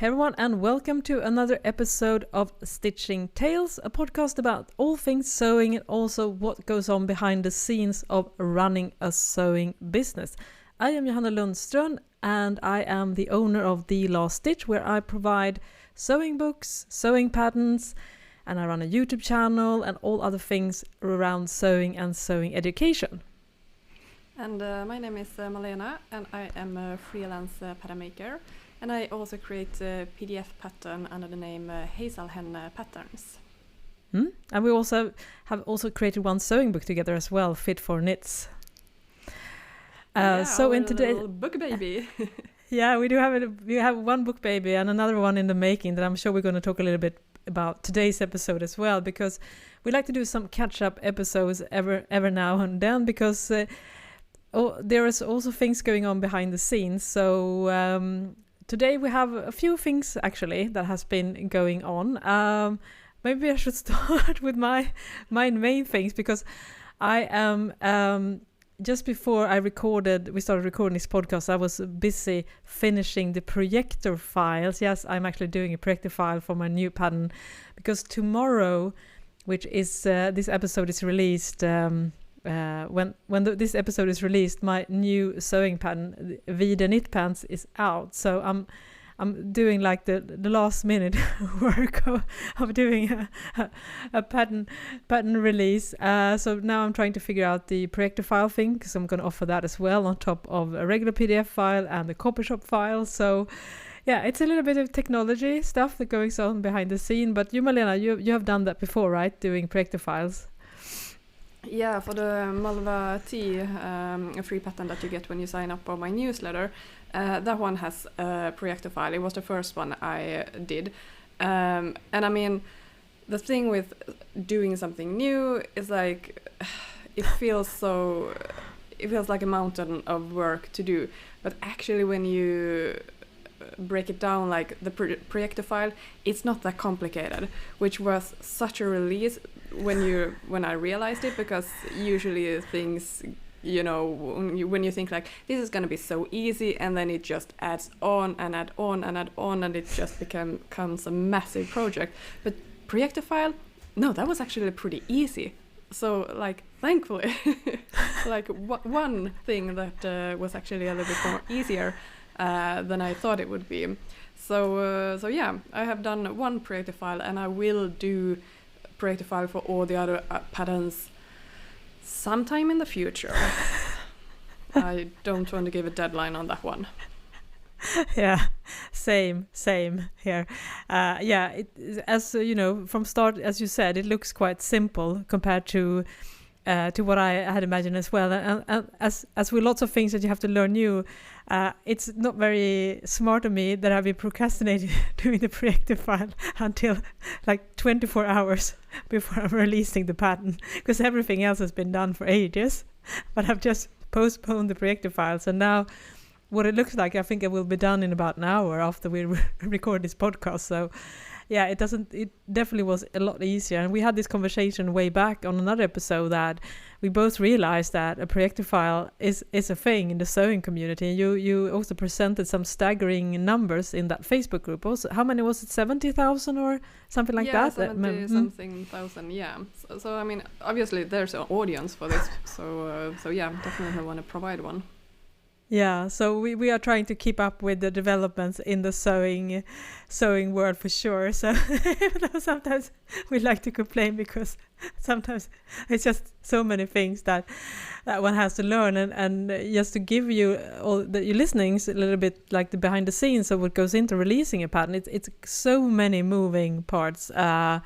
Hey everyone, and welcome to another episode of Stitching Tales, a podcast about all things sewing and also what goes on behind the scenes of running a sewing business. I am Johanna Lundström and I am the owner of The Last Stitch, where I provide sewing books, sewing patterns, and I run a YouTube channel and all other things around sewing and sewing education. And my name is Malena, and I am a freelance pattern maker. And I also create a PDF pattern under the name Hazelhen Patterns. And we also have created one sewing book together as well, Fit for Knits. So in today, book baby. Yeah, we do have one book baby and another one in the making that I'm sure we're going to talk a little bit about today's episode as well, because we like to do some catch-up episodes ever now and then, because there is also things going on behind the scenes. So today we have a few things actually that has been going on. Maybe I should start with my main things, because I am just before we started recording this podcast, I was busy finishing the projector files. Yes, I'm actually doing a projector file for my new pattern, because tomorrow, which is this episode is released. This episode is released, my new sewing pattern, Vide knit pants, is out. So I'm doing like the last minute work of doing a pattern release. So now I'm trying to figure out the projector file thing, because I'm going to offer that as well on top of a regular PDF file and the copy shop file. So yeah, it's a little bit of technology stuff that goes on behind the scene. But you, Malena, you have done that before, right? Doing projector files. Yeah, for the Malva tea, a free pattern that you get when you sign up on my newsletter, that one has a projector file. It was the first one I did. And I mean, the thing with doing something new is like, it feels like a mountain of work to do. But actually when you break it down, like the projector file, it's not that complicated, which was such a release when I realized it, because usually things, when you think like this is gonna be so easy, and then it just adds on and add on and add on, and it just becomes a massive project. But projector file, no, that was actually pretty easy. So like, thankfully, like one thing that was actually a little bit more easier than I thought it would be. So yeah, I have done one projector file, and I will do projector file for all the other patterns sometime in the future. I don't want to give a deadline on that one. Yeah, same here. As you know, from start, as you said, it looks quite simple compared to what I had imagined as well. And as with lots of things that you have to learn new, it's not very smart of me that I've been procrastinating doing the projector file until like 24 hours before I'm releasing the pattern, because everything else has been done for ages, but I've just postponed the projector files. And now what it looks like, I think it will be done in about an hour after we record this podcast. So yeah, it definitely was a lot easier. And we had this conversation way back on another episode that we both realized that a projector file is a thing in the sewing community. You also presented some staggering numbers in that Facebook group. Also, how many was it? 70,000 or something like that? 70-something thousand. Yeah. So I mean, obviously there's an audience for this. So yeah, definitely want to provide one. Yeah, so we are trying to keep up with the developments in the sewing world for sure. So sometimes we like to complain, because sometimes it's just so many things that one has to learn, and just to give you all your listenings a little bit like the behind the scenes of what goes into releasing a pattern. It's so many moving parts that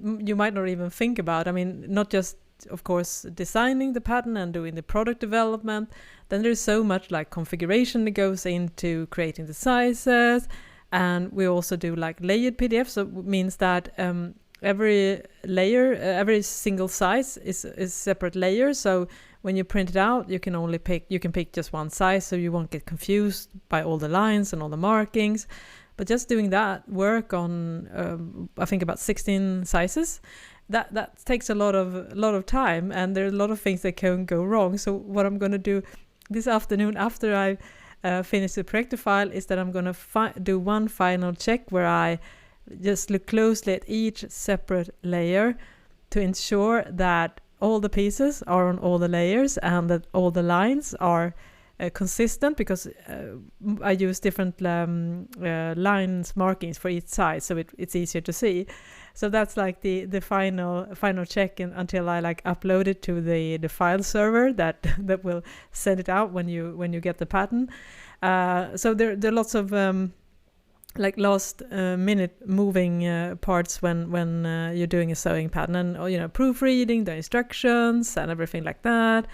you might not even think about. I mean, not just, of course, designing the pattern and doing the product development. Then there's so much like configuration that goes into creating the sizes, and we also do like layered PDFs. So it means that every layer, every single size is separate layers. So when you print it out, you can pick just one size, so you won't get confused by all the lines and all the markings. But just doing that work on I think about 16 sizes, that takes a lot of time, and there are a lot of things that can go wrong. So what I'm going to do this afternoon, after finish the projector file is that I'm going to do one final check where I just look closely at each separate layer to ensure that all the pieces are on all the layers and that all the lines are consistent, because I use different lines markings for each side, so it's easier to see. So that's like the final check until I like upload it to the file server that will send it out when you get the pattern. So there are lots of like last minute moving parts when you're doing a sewing pattern, and proofreading the instructions and everything like that.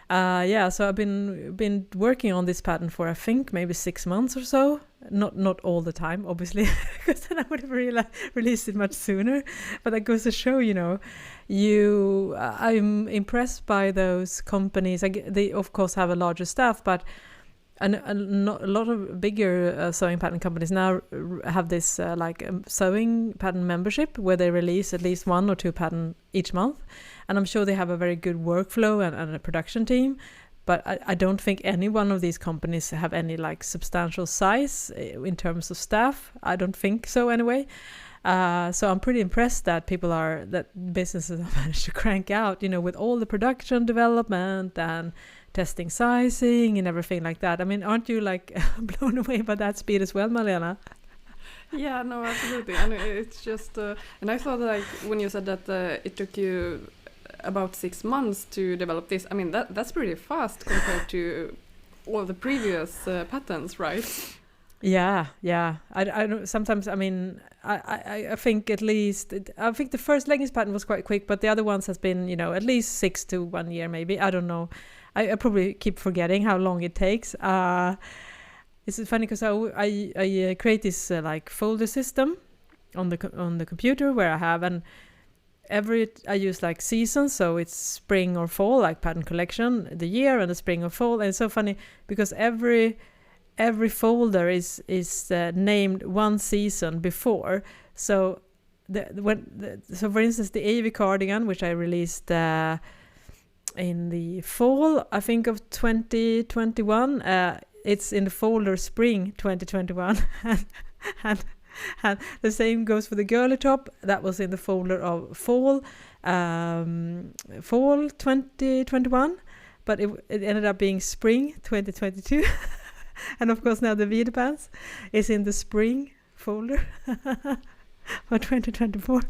So I've been working on this pattern for I think maybe 6 months or so. Not all the time, obviously, because then I would have released it much sooner. But that goes to show, I'm impressed by those companies. They of course have a larger staff, but a lot of bigger sewing pattern companies now have this sewing pattern membership where they release at least 1 or 2 pattern each month. And I'm sure they have a very good workflow and a production team. But I don't think any one of these companies have any like substantial size in terms of staff. I don't think so anyway. So I'm pretty impressed that businesses have managed to crank out, with all the production development and testing sizing and everything like that. I mean, aren't you like blown away by that speed as well, Malena? Yeah, no, absolutely. And it's just, and I thought like when you said that it took you about 6 months to develop this, I mean, that's pretty fast compared to all the previous patterns, right? Yeah. I don't, sometimes, I mean, I think at least, I think the first leggings pattern was quite quick, but the other ones has been, at least 6 to 1 year maybe. I don't know. I probably keep forgetting how long it takes. It's funny because I create this like folder system on the computer where I have, and I use like seasons, so it's spring or fall, like pattern collection, the year and the spring or fall. And it's so funny because every folder is named one season before. So so for instance, the AV cardigan, which I released in the fall, I think, of 2021, it's in the folder spring 2021, and the same goes for the girly top. That was in the folder of fall 2021, but it ended up being spring 2022. And of course now the Vide pants is in the spring folder for 2024.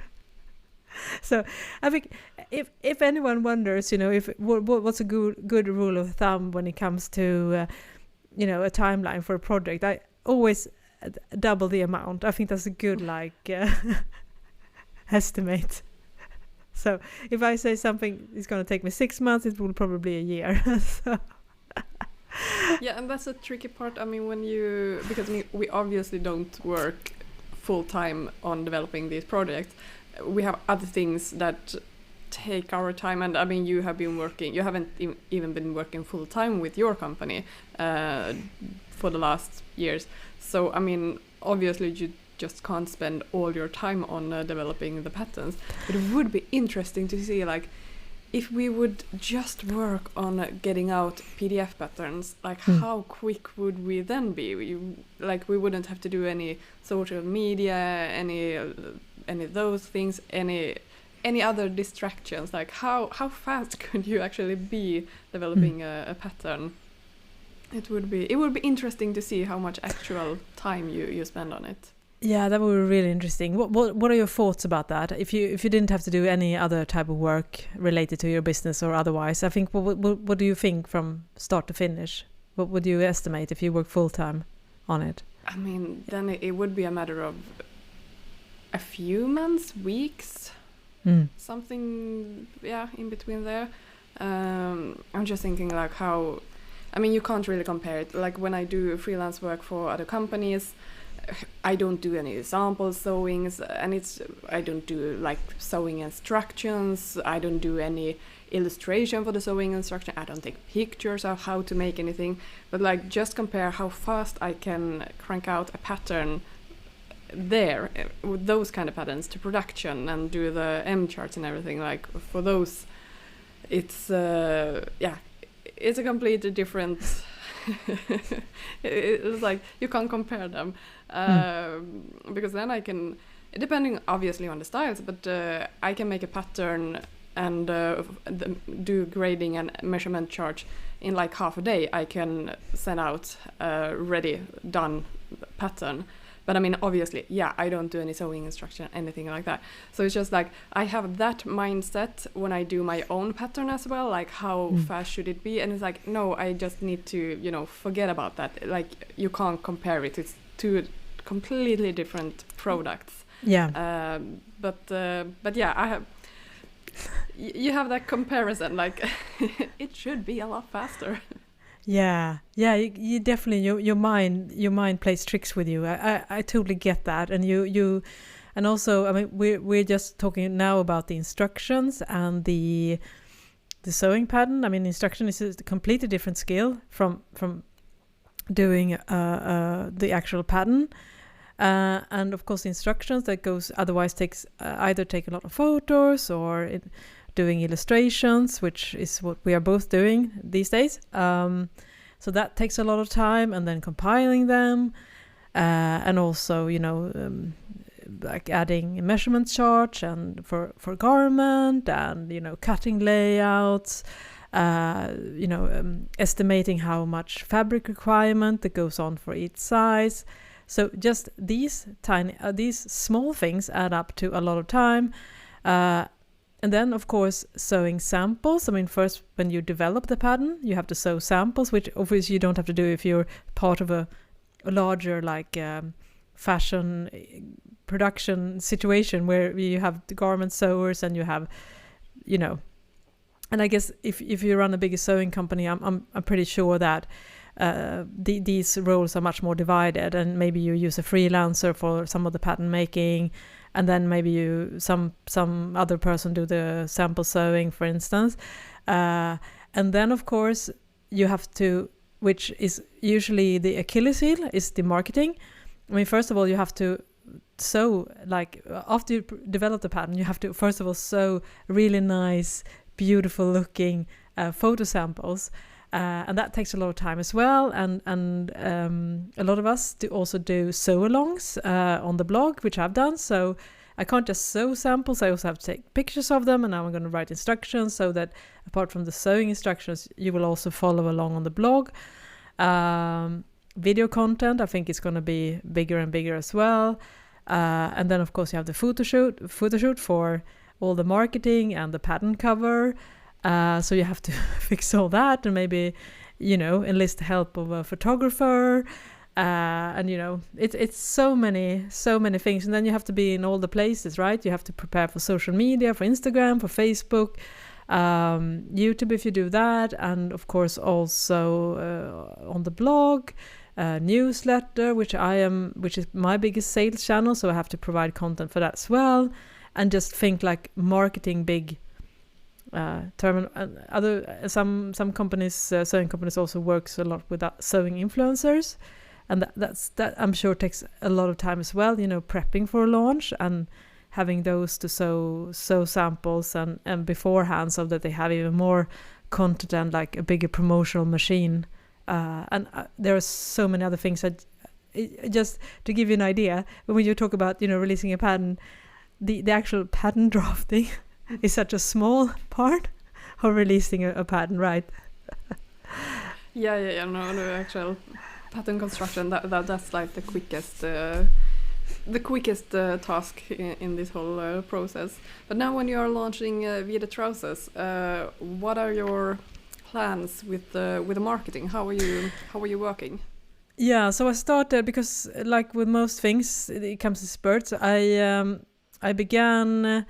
So I think if anyone wonders, what's a good rule of thumb when it comes to a timeline for a project, I always double the amount. I think that's a good estimate. So if I say something is going to take me 6 months, it will probably be a year. So. Yeah, and that's a tricky part. I mean, because we obviously don't work full time on developing these projects. We have other things that take our time, and I mean, you haven't even been working full time with your company for the last years. So I mean, obviously you just can't spend all your time on developing the patterns. But it would be interesting to see, like, if we would just work on getting out PDF patterns, like how quick would we then be? We wouldn't have to do any social media, any of those things, any other distractions. Like how fast could you actually be developing a pattern? It would be interesting to see how much actual time you spend on it. Yeah, that would be really interesting. What are your thoughts about that? If you didn't have to do any other type of work related to your business or otherwise, I think what do you think from start to finish? What would you estimate if you work full time on it? I mean, then it would be a matter of a few months, weeks, something, in between there. I'm just thinking like how, I mean, you can't really compare it. Like when I do freelance work for other companies, I don't do any sample sewings, and I don't do like sewing instructions. I don't do any illustration for the sewing instruction. I don't take pictures of how to make anything. But like just compare how fast I can crank out a pattern there with those kind of patterns to production and do the M charts and everything. Like for those, it's a completely different it's like you can't compare them because then I can, depending obviously on the styles, but I can make a pattern and do grading and measurement chart in like half a day. I can send out a ready done pattern. But I mean, obviously, yeah, I don't do any sewing instruction, anything like that. So it's just like I have that mindset when I do my own pattern as well, like how fast should it be? And it's like, no, I just need to, you know, forget about that. Like you can't compare it. It's two completely different products. Yeah. But yeah, I have. You have that comparison, like it should be a lot faster. Yeah, you definitely your mind plays tricks with you. I totally get that, and you, and also I mean we're just talking now about the instructions and the sewing pattern. I mean, instruction is a completely different skill from doing the actual pattern, and of course the instructions that goes otherwise takes either take a lot of photos or doing illustrations, which is what we are both doing these days. So that takes a lot of time, and then compiling them, and also, you know, like adding measurement charts and for garment, and, you know, cutting layouts, you know, estimating how much fabric requirement that goes on for each size. So just these small things add up to a lot of time. And then, of course, sewing samples. I mean, first, when you develop the pattern, you have to sew samples, which obviously you don't have to do if you're part of a larger, like, fashion production situation where you have the garment sewers and you have, you know. And I guess if you run a bigger sewing company, I'm pretty sure that these roles are much more divided, and maybe you use a freelancer for some of the pattern making, and then maybe some other person do the sample sewing, for instance. And then, of course, you have to, which is usually the Achilles heel, is the marketing. I mean, first of all, you have to sew, like, after you develop the pattern, you have to, first of all, sew really nice, beautiful looking photo samples. And that takes a lot of time as well, and a lot of us also do sew-alongs on the blog, which I've done. So I can't just sew samples, I also have to take pictures of them, and now I'm going to write instructions so that apart from the sewing instructions, you will also follow along on the blog. Video content, I think it's going to be bigger and bigger as well. And then, of course, you have the photo shoot for all the marketing and the pattern cover. So you have to fix all that, and maybe, you know, enlist the help of a photographer, and, you know, it's so many things. And then you have to be in all the places, right? You have to prepare for social media, for Instagram, for Facebook, YouTube if you do that, and of course also on the blog, newsletter, which is my biggest sales channel, so I have to provide content for that as well, and just think like marketing big. Some companies, sewing companies, also works a lot with sewing influencers, and that I'm sure takes a lot of time as well. You know, prepping for a launch and having those to sew samples and beforehand, so that they have even more content and like a bigger promotional machine. And there are so many other things that, just to give you an idea, when you talk about, you know, releasing a pattern, the actual pattern drafting is such a small part of releasing a pattern, right? Yeah. No, the actual pattern construction, that's like the quickest task in this whole process. But now, when you are launching Vide trousers, what are your plans with the marketing? How are you working? Yeah, so I started, because like with most things, it comes in spurts. I began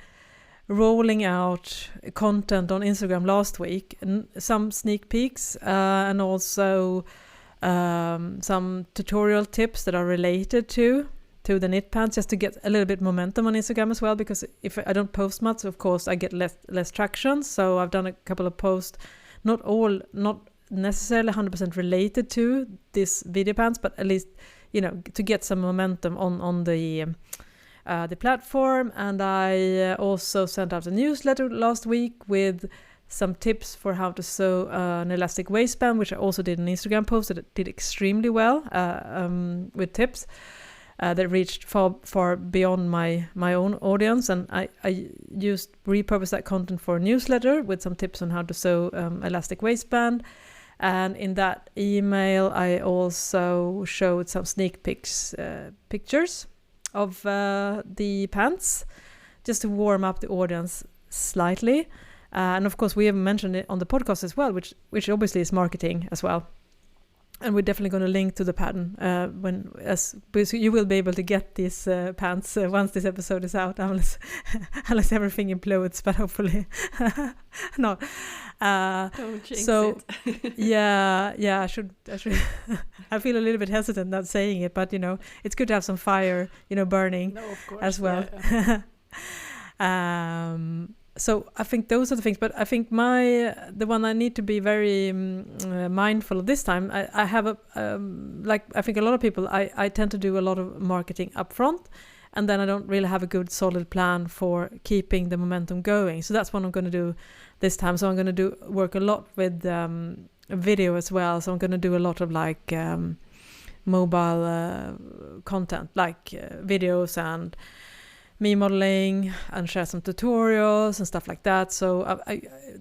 rolling out content on Instagram last week, some sneak peeks, and also some tutorial tips that are related to the knit pants, just to get a little bit momentum on Instagram as well, because if I don't post much, of course I get less traction. So I've done a couple of posts, not necessarily 100% related to this video pants, but at least, you know, to get some momentum on the platform. And I also sent out a newsletter last week with some tips for how to sew an elastic waistband, which I also did an Instagram post that did extremely well with tips that reached far beyond my own audience. And I repurposed that content for a newsletter with some tips on how to sew elastic waistband. And in that email, I also showed some sneak pictures of the pants, just to warm up the audience slightly. And of course, we have mentioned it on the podcast as well, which obviously is marketing as well. And we're definitely going to link to the pattern because you will be able to get these pants once this episode is out, unless everything implodes, but hopefully not. Don't jinx it. yeah, I should. I feel a little bit hesitant not saying it, but it's good to have some fire, burning as well. Yeah. So I think those are the things, but I think the one I need to be very mindful of this time, I have I think a lot of people, I tend to do a lot of marketing upfront, and then I don't really have a good solid plan for keeping the momentum going. So that's what I'm going to do this time. So I'm going to work a lot with video as well. So I'm going to do a lot of mobile content, like videos and me modeling, and share some tutorials and stuff like that. So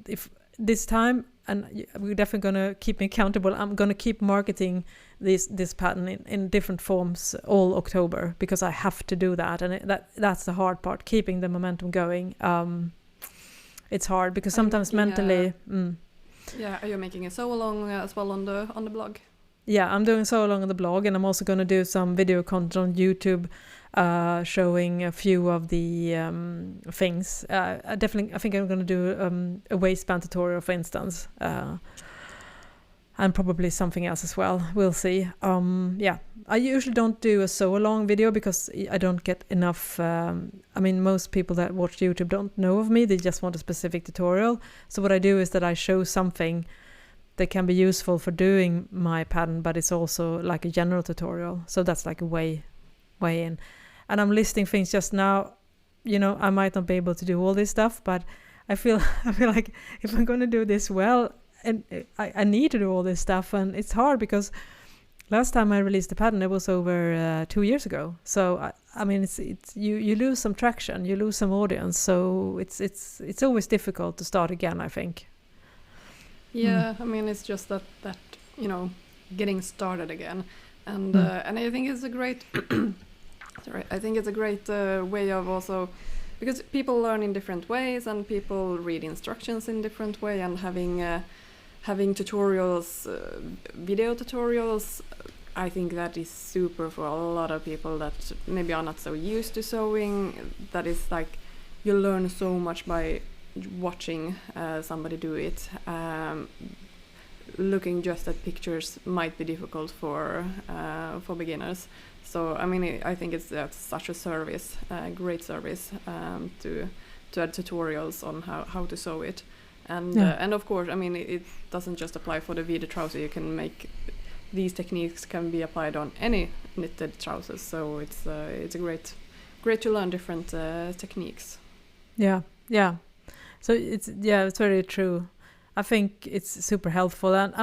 if this time, and we're definitely going to keep me accountable, I'm going to keep marketing this pattern in different forms all October, because I have to do that. And that's the hard part, keeping the momentum going. It's hard because sometimes mentally... Yeah, are you making a sew along as well on the blog? Yeah, I'm doing sew along on the blog, and I'm also going to do some video content on YouTube, showing a few of the things. I think I'm going to do a waistband tutorial, for instance, and probably something else as well. We'll see. I usually don't do a sew along video because I don't get enough. Most people that watch YouTube don't know of me. They just want a specific tutorial. So what I do is that I show something that can be useful for doing my pattern, but it's also like a general tutorial. So that's like a way in. And I'm listing things just now. I might not be able to do all this stuff, but I feel like if I'm going to do this well, and I need to do all this stuff, and it's hard because last time I released the pattern, it was over 2 years ago. So it's you lose some traction, you lose some audience. So it's always difficult to start again, I think. Yeah, it's just that getting started again, and I think it's a great. I think it's a great way of also, because people learn in different ways and people read instructions in different way, and having tutorials, video tutorials, I think that is super for a lot of people that maybe are not so used to sewing. That is like you learn so much by watching somebody do it. Looking just at pictures might be difficult for beginners. So I think it's such a service, great service to add tutorials on how to sew it, and of course it doesn't just apply for the Vide trouser. You can make these techniques can be applied on any knitted trousers. So it's a great to learn different techniques. Yeah. So it's very true. I think it's super helpful, and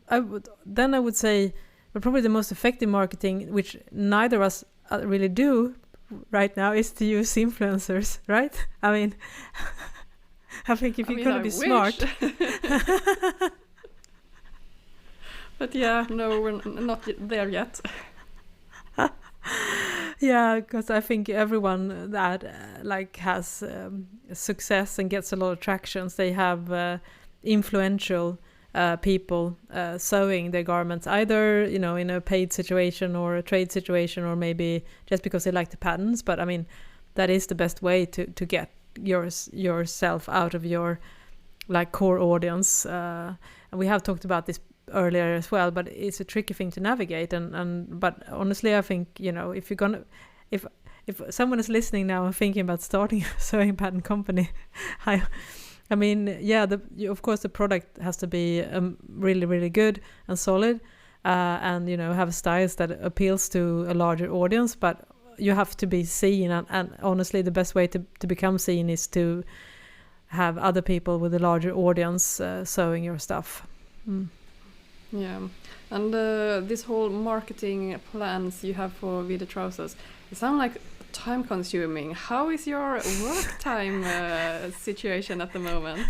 I would say, but probably the most effective marketing, which neither of us really do right now, is to use influencers, right? I think if you're going to be smart. But no, we're not there yet. Yeah, because I think everyone that has success and gets a lot of tractions, they have influential people sewing their garments, either in a paid situation or a trade situation, or maybe just because they like the patterns. But that is the best way to get yourself out of your core audience. And we have talked about this earlier as well, but it's a tricky thing to navigate. But honestly, I think if you're gonna if someone is listening now and thinking about starting a sewing pattern company, of course the product has to be really, really good and solid, and have styles that appeals to a larger audience. But you have to be seen, and honestly, the best way to become seen is to have other people with a larger audience sewing your stuff. Yeah, and this whole marketing plans you have for Vide trousers, it sounds like time consuming. How is your work time situation at the moment?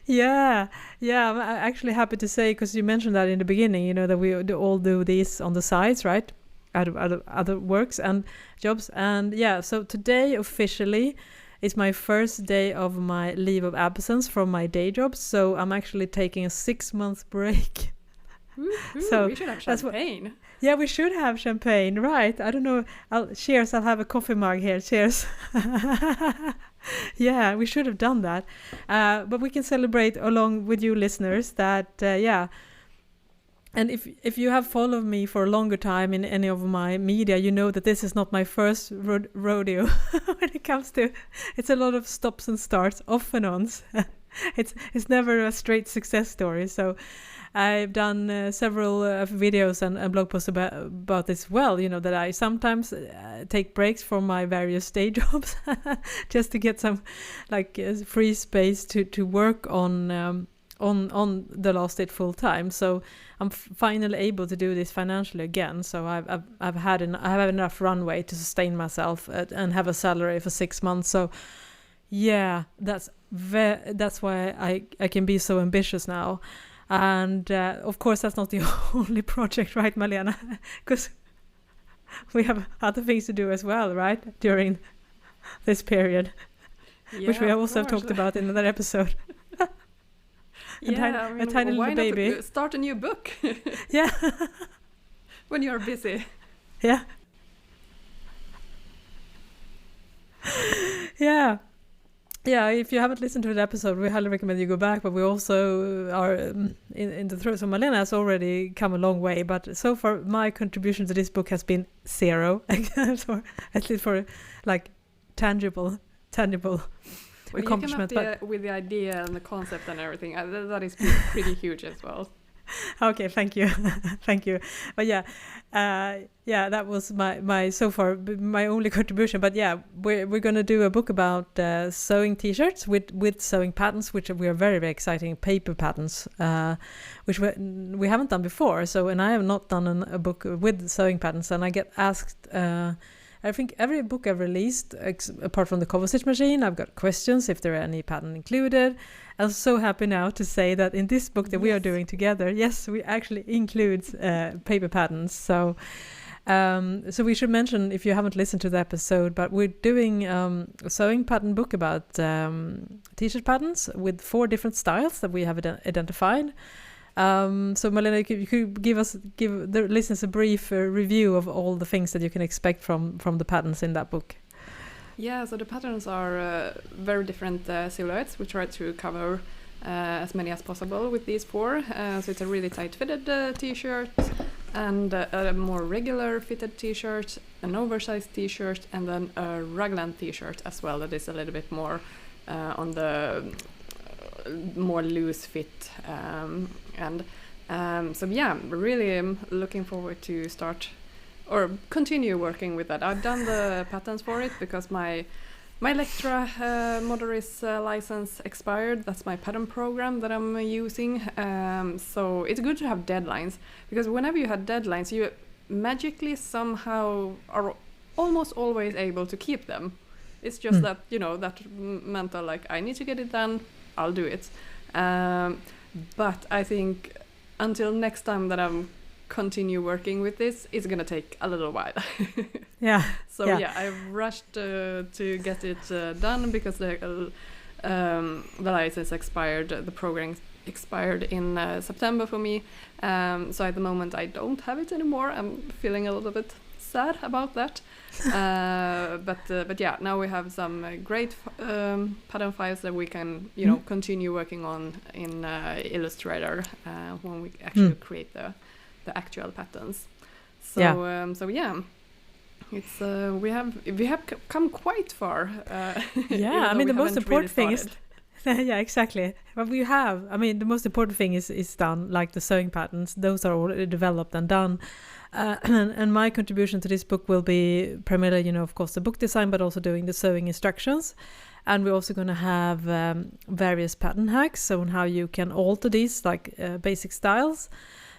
Yeah, I'm actually happy to say, because you mentioned that in the beginning, you know, that we all do these on the sides, right? Out of other works and jobs. And yeah, so today officially is my first day of my leave of absence from my day job. So I'm actually taking a 6-month break. So we should have champagne. Yeah, we should have champagne, right? I don't know. Cheers, I'll have a coffee mug here. Cheers. Yeah, we should have done that. But we can celebrate along with you listeners that, yeah. And if you have followed me for a longer time in any of my media, you know that this is not my first rodeo when it comes to, it's a lot of stops and starts, off and ons. It's never a straight success story. So I've done several videos and blog posts about this. Well, you know, that I sometimes take breaks from my various day jobs just to get some free space to work on the last it full time. So I'm finally able to do this financially again. So I have enough runway to sustain myself and have a salary for 6 months. So yeah, that's why I can be so ambitious now. And of course, that's not the only project, right, Malena? Because we have other things to do as well, right, during this period, which we also have talked about in another episode. A tiny little baby. Not start a new book? Yeah. When you're busy. Yeah. Yeah. Yeah, if you haven't listened to the episode, we highly recommend you go back. But we also are in the throes. So Malena has already come a long way. But so far, my contribution to this book has been 0. At least for tangible Well, accomplishment. You came up with the idea and the concept and everything. That is pretty huge as well. Okay, thank you. Thank you. But that was my so far my only contribution. But yeah, we're going to do a book about sewing t-shirts with sewing patterns, which we are very, very exciting, paper patterns, which we haven't done before. So, and I have not done a book with sewing patterns, and I get asked I think every book I've released, apart from the cover stitch machine, I've got questions if there are any pattern included. I'm so happy now to say that in this book that we are doing together, yes, we actually include paper patterns. So we should mention, if you haven't listened to the episode, but we're doing a sewing pattern book about t-shirt patterns with 4 different styles that we have identified. So Malena, you could give the listeners a brief review of all the things that you can expect from the patterns in that book. Yeah, so the patterns are very different silhouettes. We try to cover as many as possible with these 4. So it's a really tight fitted t-shirt, and a more regular fitted t-shirt, an oversized t-shirt, and then a raglan t-shirt as well that is a little bit more on the more loose fit. So yeah, really looking forward to start or continue working with that. I've done the patterns for it because my Lectra Motorist license expired. That's my pattern program that I'm using. So it's good to have deadlines, because whenever you have deadlines, you magically somehow are almost always able to keep them. It's just that, you know, that mental, I need to get it done, I'll do it. But I think until next time that I'm continue working with this, it's gonna take a little while. Yeah. So I've rushed to get it done because the license expired. The program expired in September for me. So at the moment I don't have it anymore. I'm feeling a little bit sad about that. But yeah, now we have some great pattern files that we can continue working on in Illustrator when we actually create the actual patterns. So it's we have come quite far. Yeah, I mean the most important thing is yeah, exactly. But we have, I mean, the most important thing is done, like the sewing patterns. Those are already developed and done. And my contribution to this book will be primarily, of course, the book design, but also doing the sewing instructions. And we're also going to have various pattern hacks, so on how you can alter these like basic styles.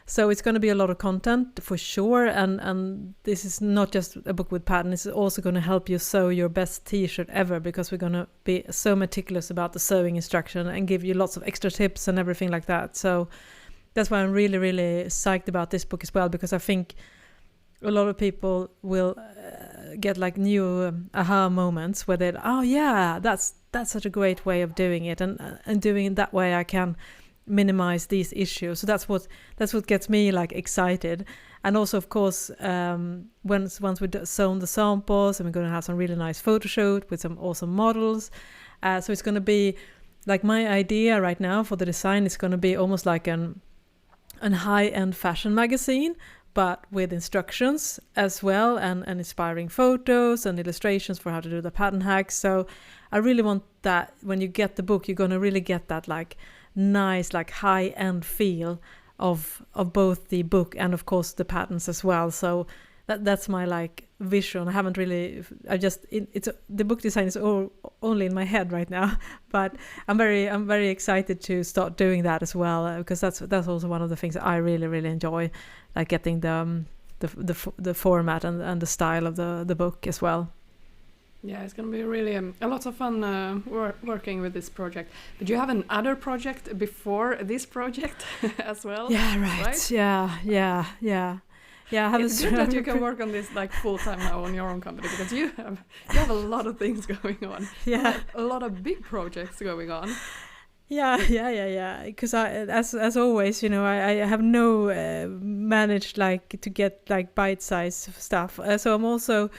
So it's going to be a lot of content for sure, and this is not just a book with patterns, it's also going to help you sew your best t-shirt ever, because we're going to be so meticulous about the sewing instruction and give you lots of extra tips and everything like that. So that's why I'm really, really psyched about this book as well, because I think a lot of people will get like new aha moments where they're, oh yeah, that's such a great way of doing it, and doing it that way I can minimize these issues. So that's what gets me like excited. And also, of course, once we've sewn the samples, and we're going to have some really nice photo shoot with some awesome models. So it's going to be like, my idea right now for the design is going to be almost like an high-end fashion magazine, but with instructions as well, and inspiring photos and illustrations for how to do the pattern hacks. So I really want that when you get the book, you're going to really get that like nice, like high-end feel of both the book and of course the patterns as well. So that's my like vision. I haven't really, the book design is only in my head right now, but I'm very excited to start doing that as well, because that's also one of the things that I really, really enjoy, like getting the format and the style of the book as well. Yeah, it's going to be really a lot of fun working with this project. But you have another project before this project as well. Yeah, right. Yeah. It's good that you can work on this like full time now on your own company, because you have a lot of things going on. Yeah, a lot of big projects going on. Yeah. Because as always, I have no managed like to get like bite-sized stuff. So I'm also,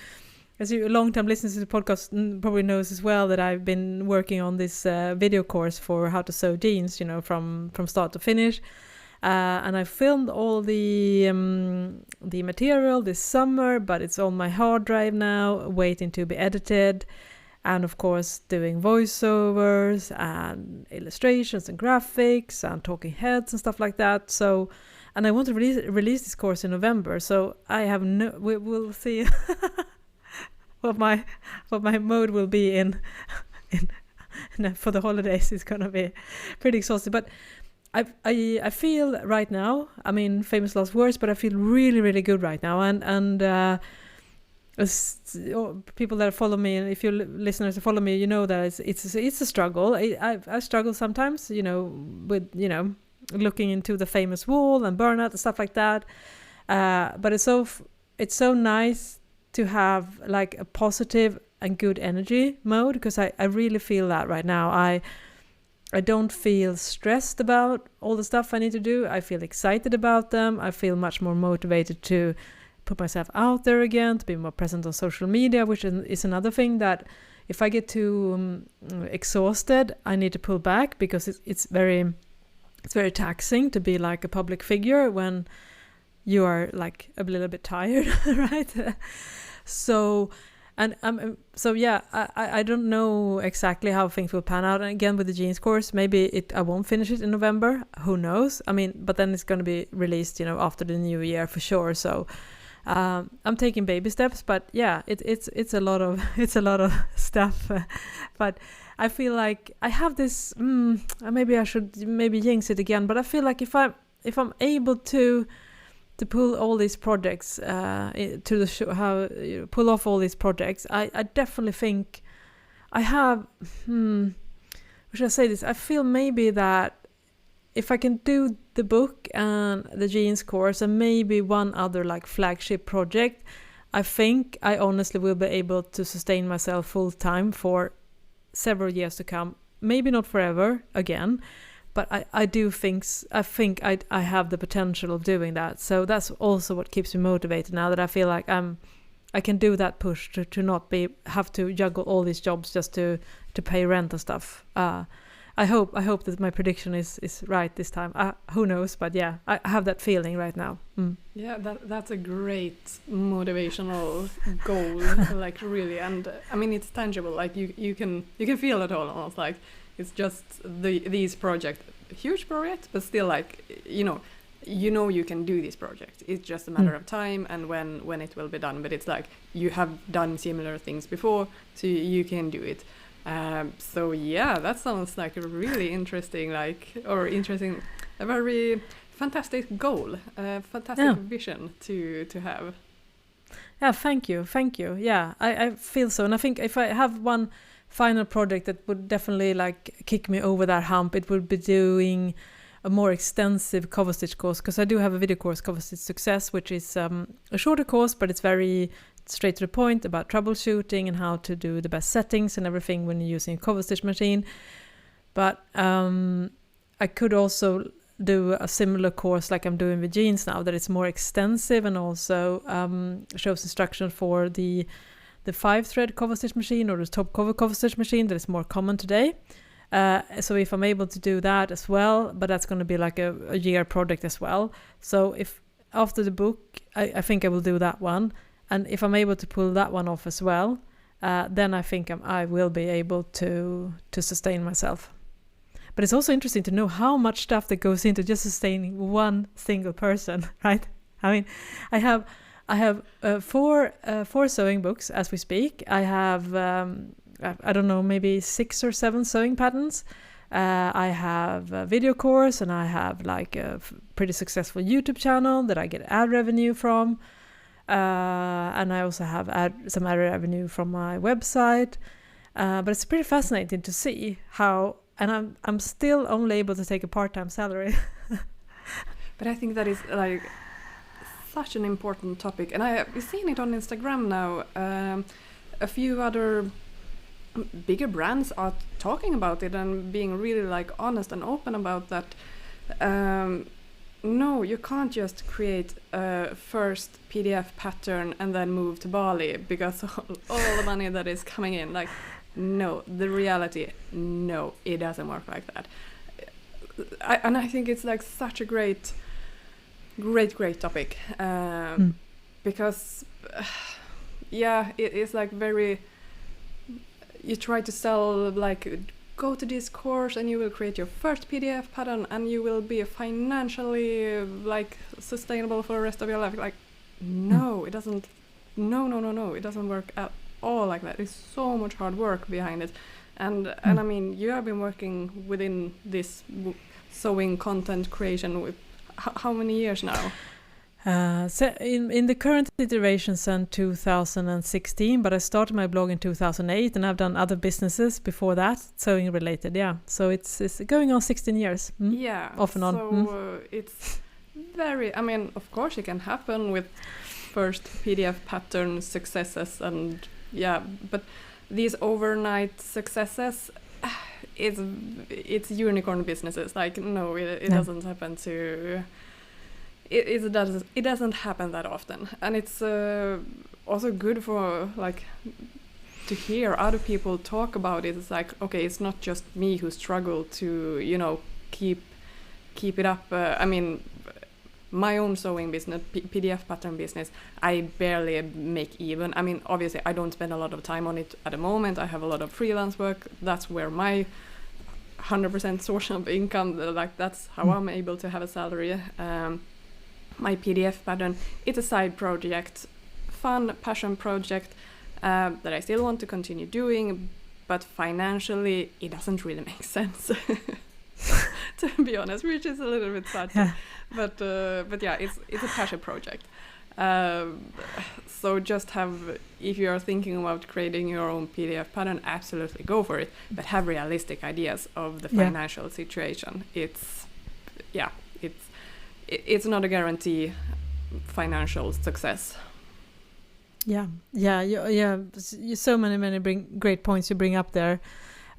as a long-time listener to the podcast probably knows as well, that I've been working on this video course for how to sew jeans, from start to finish. And I filmed all the material this summer, but it's on my hard drive now, waiting to be edited. And of course, doing voiceovers and illustrations and graphics and talking heads and stuff like that. So, and I want to release this course in November. So we'll see. What my mode will be in for the holidays is gonna be pretty exhausting. But I feel right now, I mean, famous last words, but I feel really, really good right now. And people that follow me, and if you listeners that follow me, you know that it's a struggle. I struggle sometimes, with looking into the famous wall and burnout and stuff like that. But it's so nice to have like a positive and good energy mode, because I really feel that right now. I don't feel stressed about all the stuff I need to do. I feel excited about them. I feel much more motivated to put myself out there again, to be more present on social media, which is another thing that if I get too exhausted, I need to pull back, because it's very taxing to be like a public figure when you are like a little bit tired, right? So, and I don't know exactly how things will pan out. And again, with the jeans course, maybe I won't finish it in November. Who knows? I mean, but then it's going to be released, after the new year for sure. So, I'm taking baby steps. But yeah, it's a lot of stuff. But I feel like I have this. Maybe I should jinx it again. But I feel like if I'm able to pull all these projects to the show, pull off all these projects, I definitely think I have. How should I say this? I feel maybe that if I can do the book and the jeans course and maybe one other like flagship project, I think I honestly will be able to sustain myself full time for several years to come. Maybe not forever again. But I think I have the potential of doing that. So that's also what keeps me motivated now, that I feel like I can do that push to not have to juggle all these jobs just to pay rent and stuff. I hope that my prediction is right this time. Who knows? But yeah, I have that feeling right now. Yeah, that's a great motivational goal, like really. And I mean, it's tangible. Like you can feel it all almost like. It's just these projects, huge projects, but still like, you can do this project. It's just a matter of time and when it will be done. But it's like you have done similar things before, so you can do it. So yeah, that sounds like a really interesting, a very fantastic goal, a fantastic vision to have. Yeah, thank you. Yeah, I feel so, and I think if I have one final project that would definitely like kick me over that hump, it would be doing a more extensive cover stitch course, because I do have a video course, Cover Stitch Success, which is a shorter course, but it's very straight to the point about troubleshooting and how to do the best settings and everything when you're using a cover stitch machine. But I could also do a similar course like I'm doing with jeans now, that it's more extensive and also shows instruction for the 5-thread cover stitch machine, or the top cover stitch machine that is more common today. So if I'm able to do that as well, but that's going to be like a year project as well. So if after the book, I think I will do that one. And if I'm able to pull that one off as well, then I think I will be able to sustain myself. But it's also interesting to know how much stuff that goes into just sustaining one single person, right? I mean, I have 4 sewing books as we speak. I have I don't know, maybe 6 or 7 sewing patterns. I have a video course, and I have like a pretty successful YouTube channel that I get ad revenue from. And I also have some ad revenue from my website. But it's pretty fascinating to see how, and I'm still only able to take a part-time salary. But I think that is like such an important topic, and I've seen it on Instagram now. A few other bigger brands are talking about it and being really like honest and open about that. No, you can't just create a first PDF pattern and then move to Bali because all the money that is coming in. Like, no, the reality, no, it doesn't work like that. I think it's like such a great topic, because yeah, it is like very, you try to sell like, go to this course and you will create your first PDF pattern and you will be financially like sustainable for the rest of your life. Like, no, it doesn't. No, it doesn't work at all like that. There's so much hard work behind it, and I mean, you have been working within this sewing content creation with how many years now? So in the current iteration since 2016, but I started my blog in 2008, and I've done other businesses before that, sewing related. Yeah, so it's going on 16 years. Yeah, off and on. So it's very. I mean, of course, it can happen with first PDF pattern successes, and yeah, but these overnight successes, it's unicorn businesses. Like, no, it doesn't happen to. It doesn't happen that often, and it's also good for like to hear other people talk about it. It's like, okay, it's not just me who struggle to keep it up. I mean, my own sewing business, PDF pattern business, I barely make even. I mean, obviously, I don't spend a lot of time on it at the moment. I have a lot of freelance work. That's where my 100% source of income. Like, that's how I'm able to have a salary. My PDF pattern, it's a side project, fun passion project that I still want to continue doing, but financially it doesn't really make sense, to be honest, which is a little bit sad. Yeah. But yeah, it's a passion project. So just if you are thinking about creating your own PDF pattern, absolutely go for it, but have realistic ideas of the financial situation. It's not a guarantee financial success. Yeah. So many great points you bring up there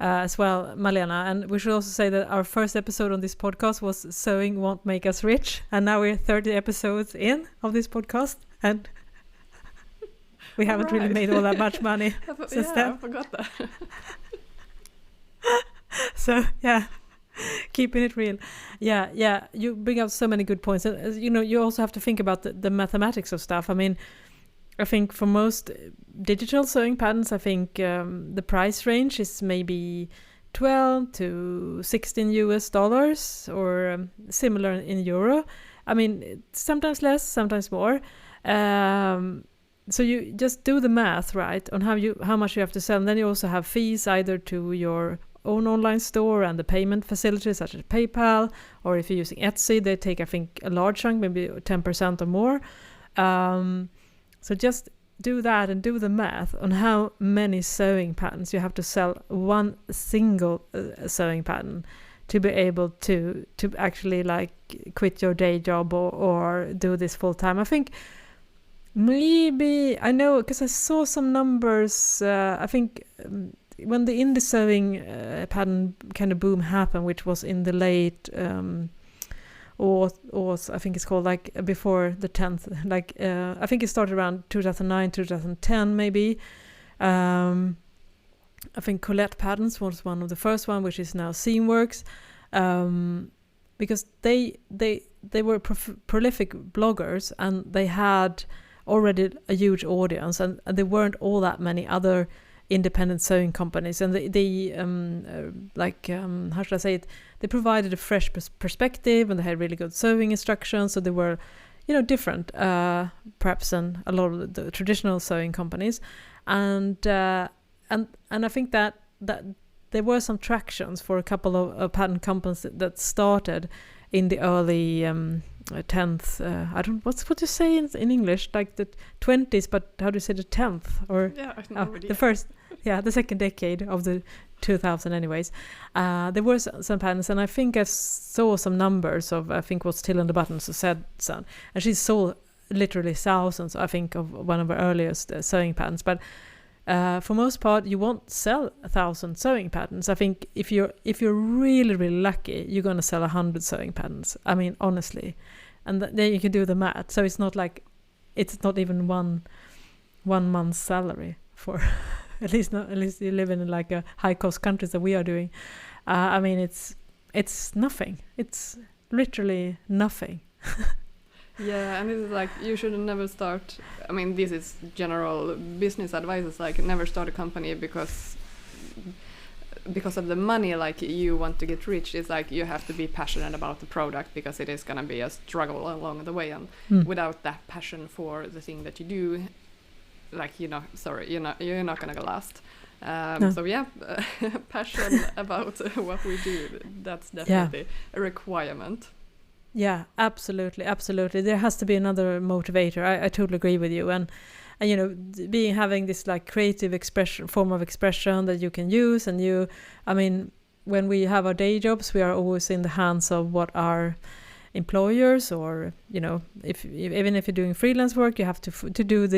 as well, Malena. And we should also say that our first episode on this podcast was "Sewing Won't Make Us Rich," and now we're 30 episodes in of this podcast, and we haven't really made all that much money since then. I forgot that. So yeah. Keeping it real. Yeah, you bring up so many good points. You also have to think about the mathematics of stuff. I mean, I think for most digital sewing patterns, I think the price range is maybe $12 to $16 or similar in euro. I mean, sometimes less, sometimes more. so you just do the math, right, on how much you have to sell, and then you also have fees either to your own online store and the payment facilities such as PayPal, or if you're using Etsy, they take, I think, a large chunk, maybe 10% or more. So just do that and do the math on how many sewing patterns you have to sell one single sewing pattern to be able to actually like quit your day job or do this full time. I think maybe, I know, because I saw some numbers, I think when the indie sewing pattern kind of boom happened, which was in the late or I think it's called like before the 10th, like I think it started around 2009, 2010 maybe. I think Colette Patterns was one of the first one, which is now Seamworks, because they were prolific bloggers, and they had already a huge audience, and there weren't all that many other independent sewing companies, and they how should I say it? They provided a fresh perspective, and they had really good sewing instructions, so they were, different perhaps than a lot of the traditional sewing companies, and I think that there were some tractions for a couple of pattern companies that started in the early 10th. I don't. What do you say in English? Like the 20s, but how do you say the 10th? Or I have no idea. The first, the second decade of the 2000. Anyways, there were some patterns, and I think I saw some numbers of, I think what's Till on the Buttons who said so, and she sold literally thousands, I think, of one of her earliest sewing patterns, but. For most part, you won't sell 1,000 sewing patterns. I think if you're really, really lucky, you're going to sell 100 sewing patterns. I mean, honestly, and then you can do the math. So it's not even one month's salary for at least you live in like a high cost countries that we are doing. I mean, it's nothing. It's literally nothing. Yeah, and this is like, you should never start, I mean, this is general business advice, it's like never start a company because of the money, like you want to get rich. It's like you have to be passionate about the product, because it is going to be a struggle along the way, and without that passion for the thing that you do, like, you're not going to last. No. So yeah, passion about what we do, that's definitely a requirement. Yeah, absolutely. There has to be another motivator. I totally agree with you. And having this like creative form of expression that you can use, and when we have our day jobs, we are always in the hands of what our employers, or even if you're doing freelance work, you have to do as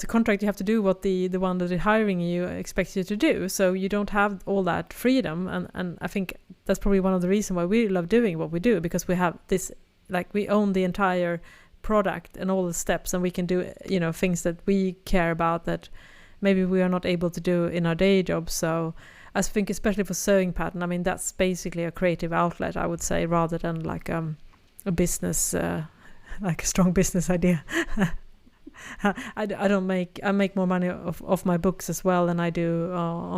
a contract, you have to do what the one that is hiring you expects you to do. So you don't have all that freedom, and I think that's probably one of the reasons why we love doing what we do, because we have this, like, we own the entire product and all the steps, and we can do things that we care about that maybe we are not able to do in our day job. So I think especially for sewing pattern, I mean, that's basically a creative outlet, I would say, rather than like a business, like a strong business idea. I make more money off my books as well than I do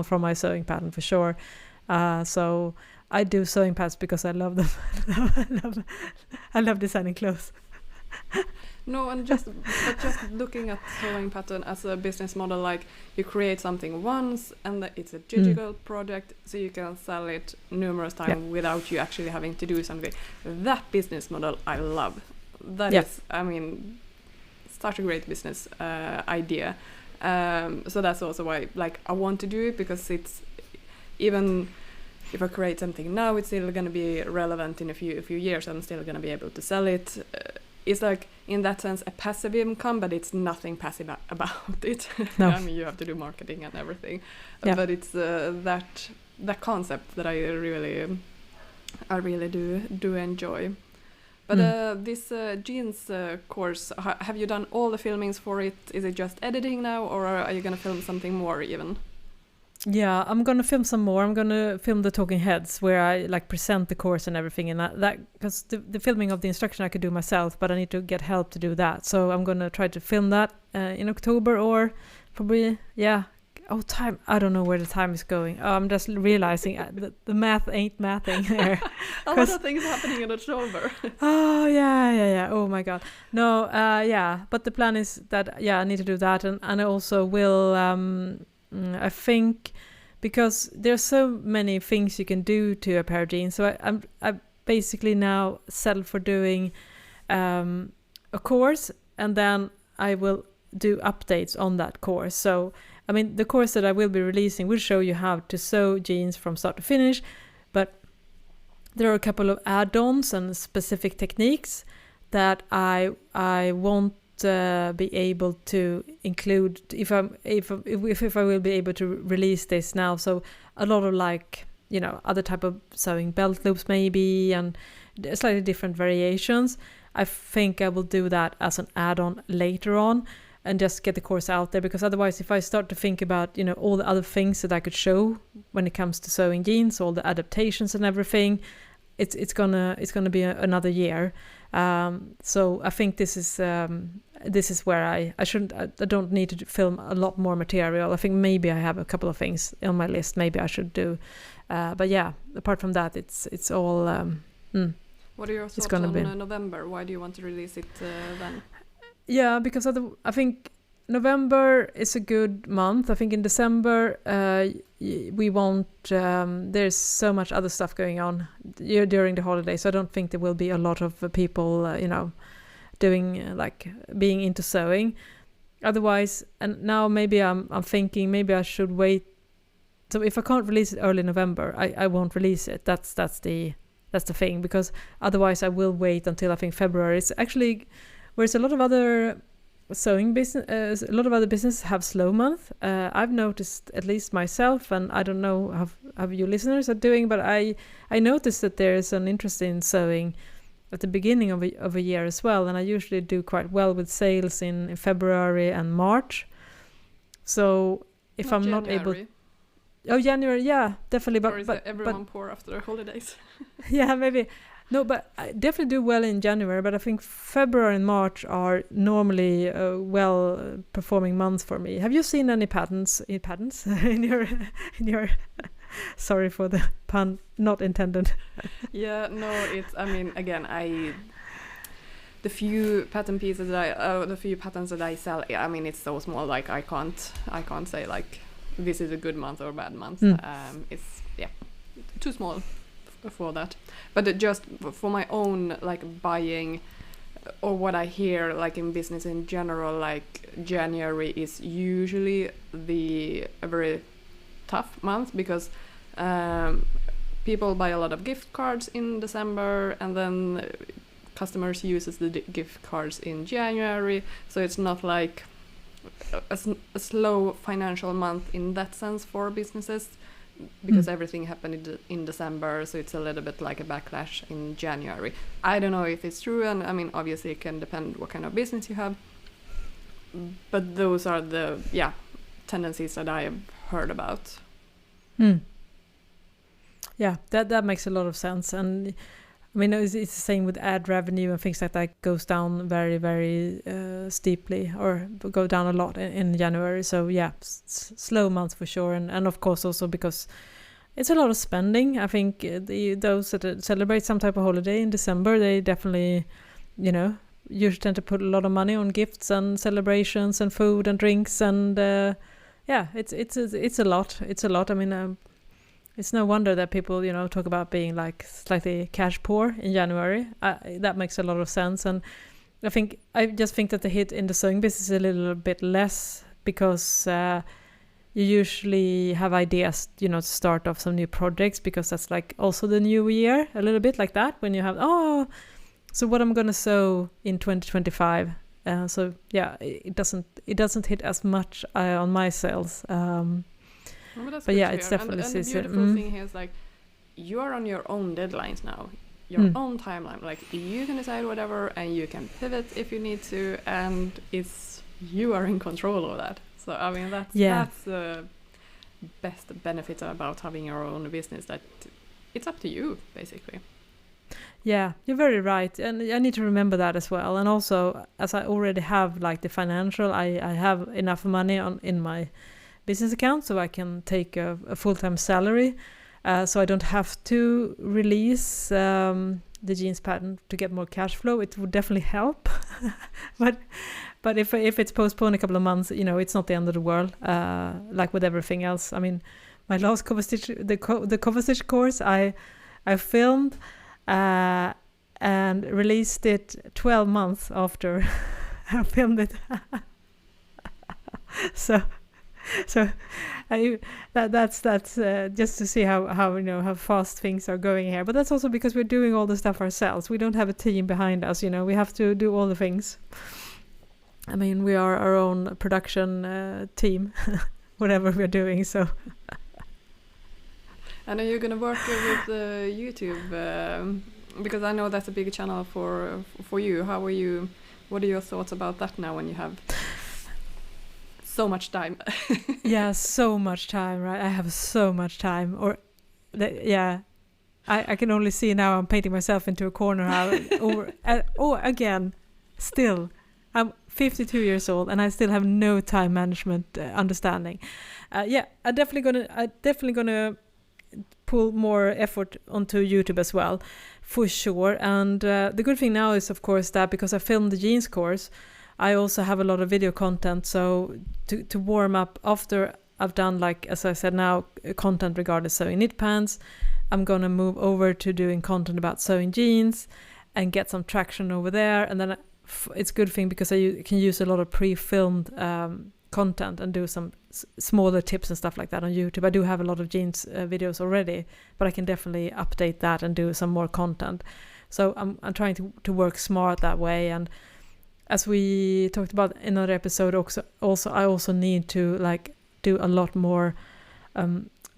from my sewing pattern, for sure. So I do sewing patterns because I love them. I love designing clothes. No, and just looking at sewing pattern as a business model, like you create something once, and it's a digital project, so you can sell it numerous times without you actually having to do something. That business model I love. That is, I mean, such a great business idea. So that's also why, like, I want to do it, because it's, even if I create something now, it's still going to be relevant in a few years. I'm still going to be able to sell it. It's like, in that sense, a passive income, but it's nothing passive about it. No. I mean, you have to do marketing and everything, but it's that concept that I really do enjoy. But this jeans course, have you done all the filmings for it? Is it just editing now, or are you going to film something more even? Yeah, I'm going to film some more. I'm going to film the talking heads where I like present the course and everything, and that because the filming of the instruction I could do myself, but I need to get help to do that. So I'm going to try to film that in October, or probably, time. I don't know where the time is going. I'm just realizing the math ain't mathing here. A lot of things happening in October. Oh yeah. Oh my god. No, yeah. But the plan is that I need to do that, and I also will. I think because there's so many things you can do to a pair of jeans, so I basically now settled for doing a course, and then I will do updates on that course. So I mean, the course that I will be releasing will show you how to sew jeans from start to finish, but there are a couple of add-ons and specific techniques that I won't be able to include if I will be able to release this now. So a lot of other type of sewing belt loops maybe, and slightly different variations. I think I will do that as an add-on later on, and just get the course out there, because otherwise if I start to think about all the other things that I could show when it comes to sewing jeans, all the adaptations and everything, it's gonna be another year. So I think this is where I don't need to film a lot more material. I think maybe I have a couple of things on my list maybe I should do, but yeah, apart from that it's all What are your thoughts on November? Why do you want to release it then? Yeah, because I think November is a good month. I think in December we won't. There's so much other stuff going on during the holidays. So I don't think there will be a lot of people, doing being into sewing. Otherwise, and now maybe I'm thinking maybe I should wait. So if I can't release it early November, I won't release it. That's the thing, because otherwise I will wait until I think February. It's actually whereas a lot of other sewing business, a lot of other businesses have slow month. I've noticed, at least myself, and I don't know how you listeners are doing, but I noticed that there is an interest in sewing at the beginning of a year as well, and I usually do quite well with sales in February and March. So if I'm not able, January, yeah, definitely. Or is everyone poor after the holidays? Yeah, maybe. No, but I definitely do well in January, but I think February and March are normally well-performing months for me. Have you seen any patterns in your sorry for the pun, not intended. Yeah, no, the few pattern pieces the few patterns that I sell, it's so small, like I can't say like this is a good month or a bad month. It's too small for that. But just for my own buying, or what I hear in business in general, January is usually a very tough month, because people buy a lot of gift cards in December, and then customers uses the gift cards in January, so it's not like a slow financial month in that sense for businesses, because everything happened in December, so it's a little bit like a backlash in January. I don't know if it's true, and obviously it can depend what kind of business you have, but those are the tendencies that I have heard about. Yeah, that makes a lot of sense, and it's the same with ad revenue and things like that, goes down very, very steeply, or go down a lot in January. So yeah, slow month for sure, and of course also because it's a lot of spending. I think those that celebrate some type of holiday in December, they definitely, usually tend to put a lot of money on gifts and celebrations and food and drinks, and it's a lot. It's a lot. It's no wonder that people, talk about being slightly cash poor in January. That makes a lot of sense. And I just think that the hit in the sewing business is a little bit less, because you usually have ideas, to start off some new projects, because that's also the new year, a little bit like that, when you have, so what I'm going to sew in 2025. So yeah, it doesn't hit as much on my sales. But yeah, it's definitely and the beautiful thing here is you are on your own deadlines now, your own timeline. You can decide whatever, and you can pivot if you need to, and you are in control of that. So that's the best benefit about having your own business, that it's up to you basically. Yeah, you're very right, and I need to remember that as well. And also, as I already have the financial, I have enough money in my business account, so I can take a full-time salary, so I don't have to release the jeans pattern to get more cash flow. It would definitely help. But if it's postponed a couple of months, it's not the end of the world. Like with everything else. I mean, my last cover stitch, the cover stitch course, I filmed and released it 12 months after I filmed it. so that's just to see how fast things are going here. But that's also because we're doing all the stuff ourselves. We don't have a team behind us. We have to do all the things. I mean, we are our own production team, whatever we're doing. So. And are you going to work with YouTube? Because I know that's a big channel for you. How are you? What are your thoughts about that now when you have so much time? Yeah, so much time, right? I have so much time. I can only see now I'm painting myself into a corner. Again, still, I'm 52 years old and I still have no time management understanding. I'm definitely gonna pull more effort onto YouTube as well, for sure. And the good thing now is, of course, that because I filmed the jeans course, I also have a lot of video content. So to warm up after I've done, like, as I said now, content regarding sewing knit pants, I'm going to move over to doing content about sewing jeans and get some traction over there. And then it's a good thing because I can use a lot of pre-filmed content and do some smaller tips and stuff like that on YouTube. I do have a lot of jeans videos already, but I can definitely update that and do some more content. So I'm trying to work smart that way. And as we talked about in another episode, I also need to do a lot more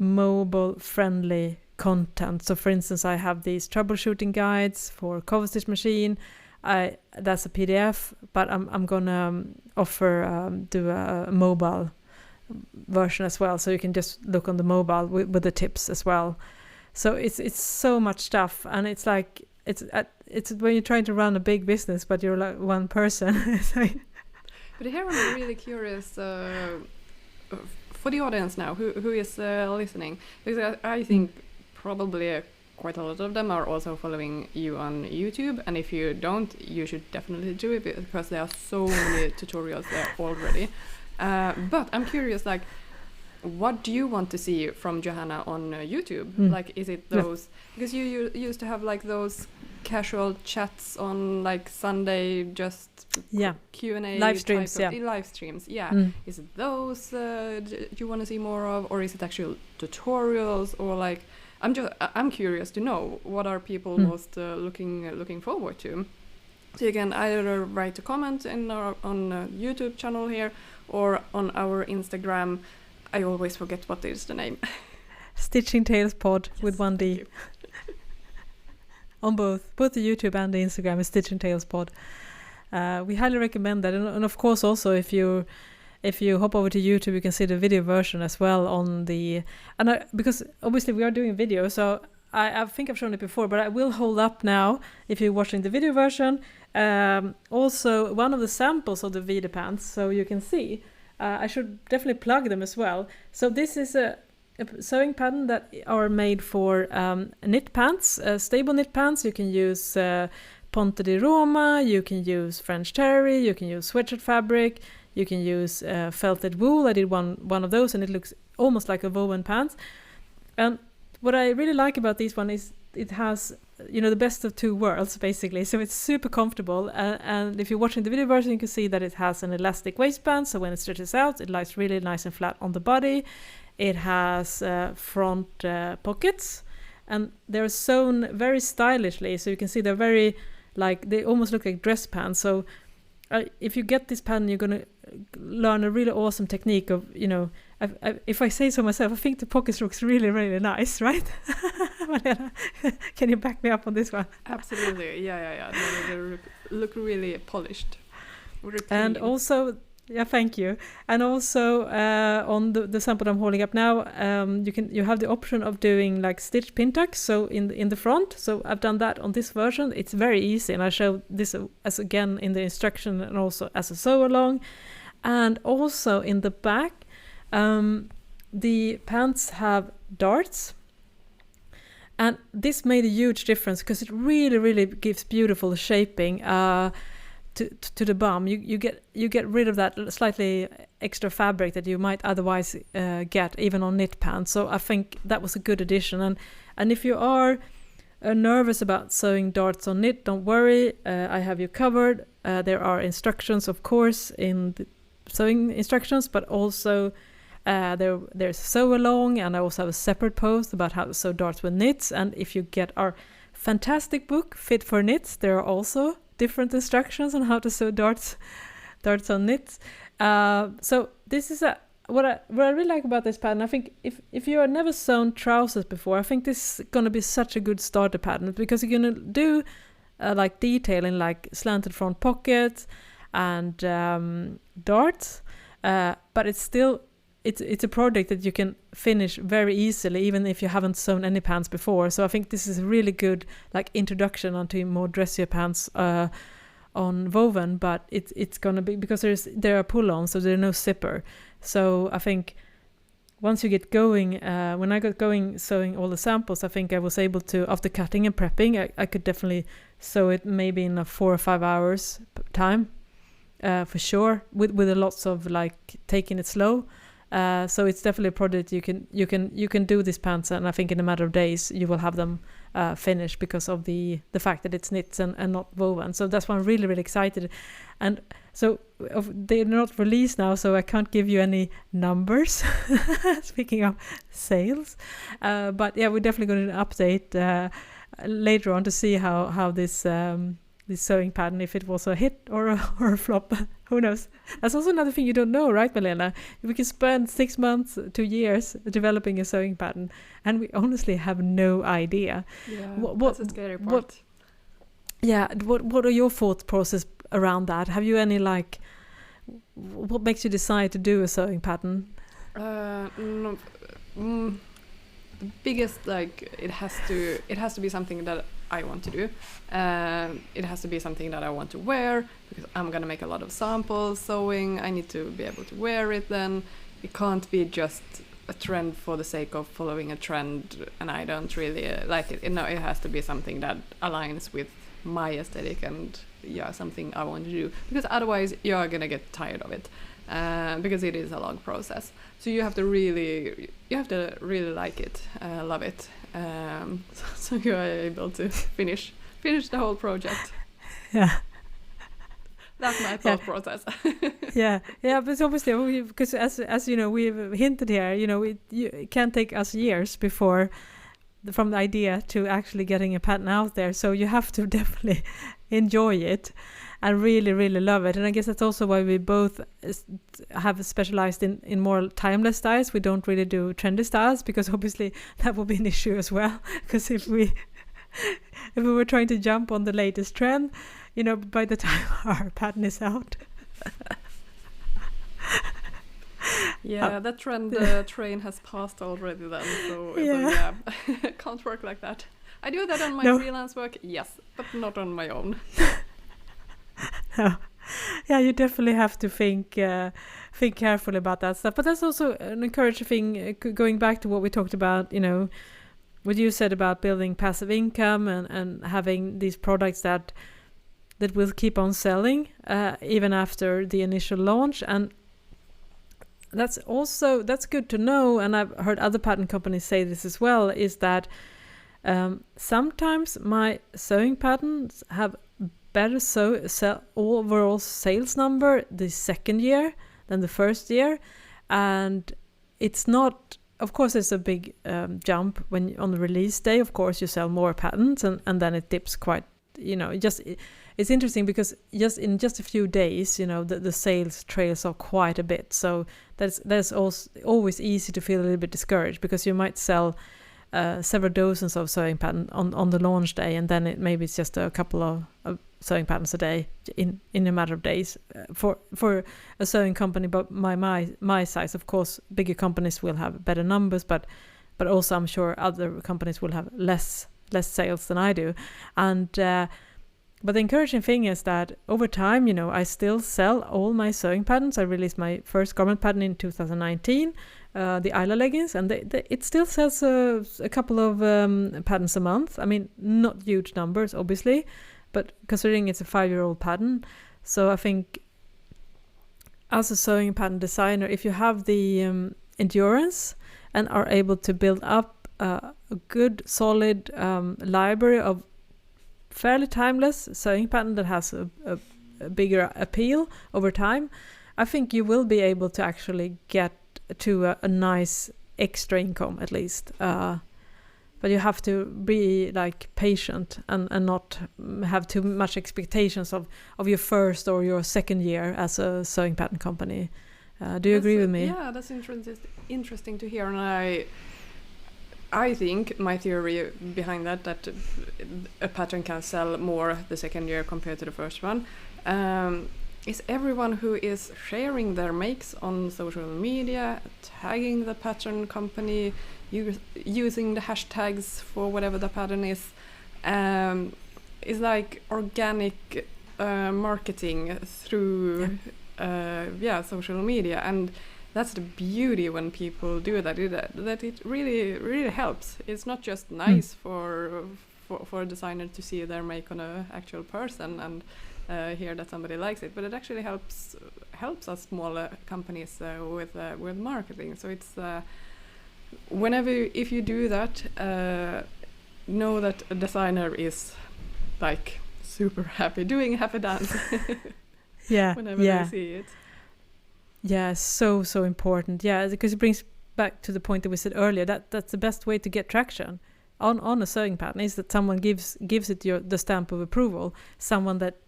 mobile friendly content. So for instance, I have these troubleshooting guides for cover stitch machine. That's a PDF, but I'm gonna offer do a mobile version as well, so you can just look on the mobile with the tips as well. So it's so much stuff, and it's like it's when you're trying to run a big business, but you're like one person. But here I'm really curious for the audience now who is listening, because I think probably quite a lot of them are also following you on YouTube, and if you don't, you should definitely do it because there are so many tutorials there already. But I'm curious, like, what do you want to see from Johanna on YouTube? Like, is it those, because you used to have like those casual chats on like Sunday, just Q&A live streams, live streams, is it those you want to see more of, or is it actual tutorials, or like, I'm curious to know what are people most looking forward to. So you can either write a comment in on YouTube channel here or on our Instagram. I always forget what is the name. Stitching Tales Pod, yes, with one D. On both the YouTube and the Instagram is Stitching Tales Pod. We highly recommend that, and of course also if you hop over to YouTube, you can see the video version as well on the... because obviously we are doing video, so I think I've shown it before, but I will hold up now if you're watching the video version. Also, one of the samples of the Vide pants, so you can see. I should definitely plug them as well. So this is a sewing pattern that are made for knit pants, stable knit pants. You can use Ponte di Roma, you can use French terry, you can use sweatshirt fabric, you can use felted wool. I did one of those and it looks almost like a woven pants. And what I really like about this one is it has, the best of two worlds, basically. So it's super comfortable. And if you're watching the video version, you can see that it has an elastic waistband. So when it stretches out, it lies really nice and flat on the body. It has front pockets. And they're sewn very stylishly. So you can see they're very, they almost look like dress pants. So if you get this pattern, you're going to learn a really awesome technique of, if I say so myself, I think the pockets looks really, really nice, right? Malena, can you back me up on this one? Absolutely, yeah. They look really polished. And also, thank you. And also on the sample I'm holding up now, you have the option of doing like stitch pin tucks, so in the front. So I've done that on this version. It's very easy, and I show this as again in the instruction and also as a sew along. And also in the back, The pants have darts, and this made a huge difference because it really gives beautiful shaping to the bum. You get rid of that slightly extra fabric that you might otherwise get even on knit pants. So I think that was a good addition. And if you are nervous about sewing darts on knit, don't worry, I have you covered. There are instructions, of course, in the sewing instructions, but also there's sew along, and I also have a separate post about how to sew darts with knits. And if you get our fantastic book Fit for Knits, there are also different instructions on how to sew darts on knits. So this is what I really like about this pattern. I think if you have never sewn trousers before, I think this is going to be such a good starter pattern, because you're going to do like detailing, like slanted front pockets and darts, but it's still it's a project that you can finish very easily, even if you haven't sewn any pants before. So I think this is a really good like introduction onto more dressier pants on woven, but it's gonna be, because there are pull-ons, so there's no zipper. So I think once you get going, when I got going sewing all the samples, I think I was able to, after cutting and prepping, I could definitely sew it maybe in a 4 or 5 hours time, for sure, with a lots of like taking it slow. So it's definitely a project you can do these pants, and I think in a matter of days you will have them finished, because of the fact that it's knits and not woven. So that's why I'm really excited. And so they're not released now, so I can't give you any numbers speaking of sales, but yeah, we're definitely going to update later on to see how this sewing pattern, if it was a hit or a flop. Who knows? That's also another thing you don't know, right, Malena? We can spend 6 months to years developing a sewing pattern, and we honestly have no idea. Yeah, that's the scary part. What are your thought process around that? Have you any what makes you decide to do a sewing pattern? No, the biggest, it has to be something that I want to do. It has to be something that I want to wear, because I'm gonna make a lot of samples sewing. I need to be able to wear it then. It can't be just a trend for the sake of following a trend, and I don't really like it. No, it has to be something that aligns with my aesthetic and something I want to do, because otherwise you're gonna get tired of it, because it is a long process. So you have to really like it, love it, so you are able to finish the whole project. Yeah. That's my thought process. yeah, but obviously, because as you know, we've hinted here, it can take us years before, from the idea to actually getting a pattern out there. So you have to definitely enjoy it and really love it. And I guess that's also why we both have specialized in more timeless styles. We don't really do trendy styles, because obviously that will be an issue as well. Because if we were trying to jump on the latest trend, by the time our pattern is out. That trend train has passed already then, so can't work like that. I do that on my freelance work, yes, but not on my own. No. Yeah, you definitely have to think carefully about that stuff. But that's also an encouraging thing, going back to what we talked about, what you said about building passive income and having these products that will keep on selling even after the initial launch. And that's good to know, and I've heard other pattern companies say this as well, is that sometimes my sewing patterns have better overall sales number the second year than the first year. And it's not, of course there's a big jump when on the release day, of course you sell more patterns, and then it dips quite, it's interesting because in just a few days, the sales trails off quite a bit. So that's also always easy to feel a little bit discouraged, because you might sell several dozens of sewing patterns on the launch day, and then maybe it's just a couple of sewing patterns a day in a matter of days. For a sewing company, but my size, of course, bigger companies will have better numbers, but also I'm sure other companies will have less sales than I do, and But the encouraging thing is that over time, I still sell all my sewing patterns. I released my first garment pattern in 2019, the Isla leggings, and it still sells a couple of patterns a month. I mean, not huge numbers, obviously, but considering it's a 5-year-old pattern. So I think as a sewing pattern designer, if you have the endurance and are able to build up a good, solid library of fairly timeless sewing pattern that has a bigger appeal over time, I think you will be able to actually get to a nice extra income at least. But you have to be like patient and not have too much expectations of your first or your second year as a sewing pattern company. Do you agree with me? Yeah, that's interesting to hear, and I think my theory behind that a pattern can sell more the second year compared to the first one, is everyone who is sharing their makes on social media, tagging the pattern company, using the hashtags for whatever the pattern is like organic marketing through social media, and that's the beauty when people do that. That it really helps. It's not just nice for a designer to see their make on an actual person and hear that somebody likes it, but it actually helps us smaller companies with marketing. So it's if you do that, know that a designer is like super happy doing happy dance. Whenever they see it. Yeah, so important. Yeah, because it brings back to the point that we said earlier, that's the best way to get traction on a sewing pattern, is that someone gives it the stamp of approval. Someone that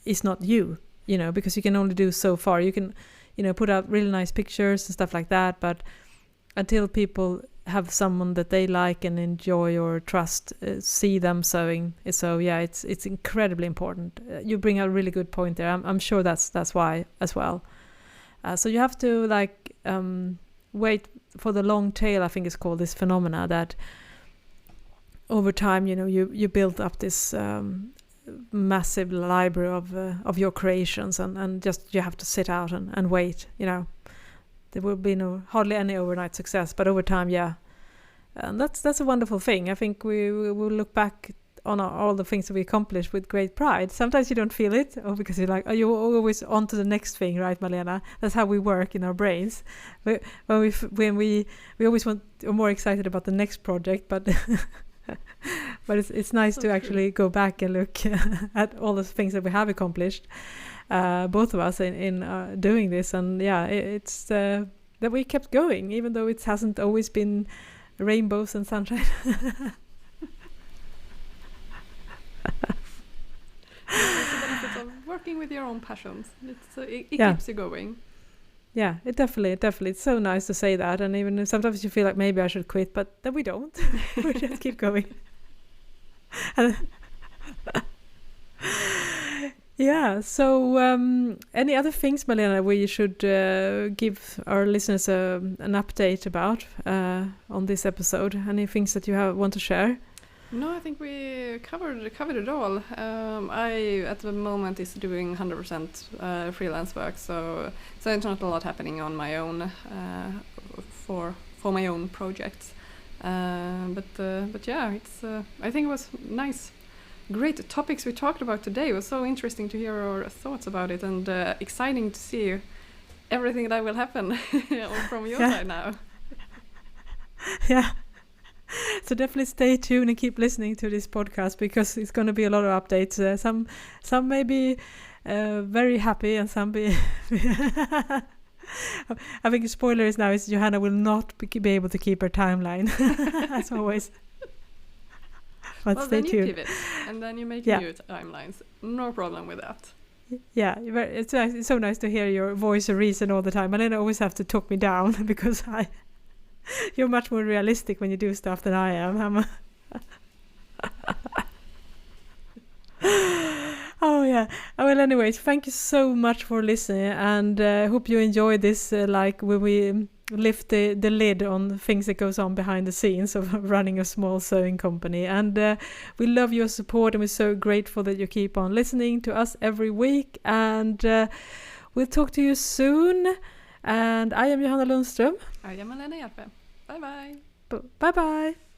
is not you, because you can only do so far. You can put out really nice pictures and stuff like that, but until people have someone that they like and enjoy or trust, see them sewing. So yeah, it's incredibly important. You bring a really good point there. I'm sure that's why as well. So you have to wait for the long tail, I think it's called, this phenomena that over time, you build up this massive library of your creations, and just you have to sit out and wait. There will be hardly any overnight success, but over time, yeah, and that's a wonderful thing. I think we will look back on all the things that we accomplished with great pride. Sometimes you don't feel it, or because you're like, you're always on to the next thing, right, Malena? That's how we work in our brains. When we always are more excited about the next project, but but it's nice to actually go back and look at all the things that we have accomplished, both of us in doing this. And yeah, it's that we kept going, even though it hasn't always been rainbows and sunshine. That's the benefits of working with your own passions. It keeps you going. Yeah, it definitely. It's so nice to say that, and even sometimes you feel like maybe I should quit, but then we don't. We just keep going. Yeah. So, any other things, Malena, we should give our listeners an update about on this episode? Any things that you want to share? No, I think we covered it all. I at the moment is doing 100% freelance work, so it's not a lot happening on my own for my own projects. But yeah, it's I think it was nice, great topics we talked about today. It was so interesting to hear our thoughts about it, and exciting to see everything that will happen from your side now. Yeah. So definitely stay tuned and keep listening to this podcast, because it's going to be a lot of updates. Some may be very happy, and some be. I think the spoiler is now is Johanna will not be able to keep her timeline as always. But well, stay then tuned. You pivot, and then you make new timelines. No problem with that. Yeah, it's so nice to hear your voice of reason all the time. And then I always have to talk me down because you're much more realistic when you do stuff than I am. Oh yeah. Well, anyways, thank you so much for listening, and hope you enjoyed this. Like when we lift the lid on things that goes on behind the scenes of running a small sewing company. And we love your support, and we're so grateful that you keep on listening to us every week. And we'll talk to you soon. And I am Johanna Lundström. I am Malena Hjerpe. Bye bye. Bye bye.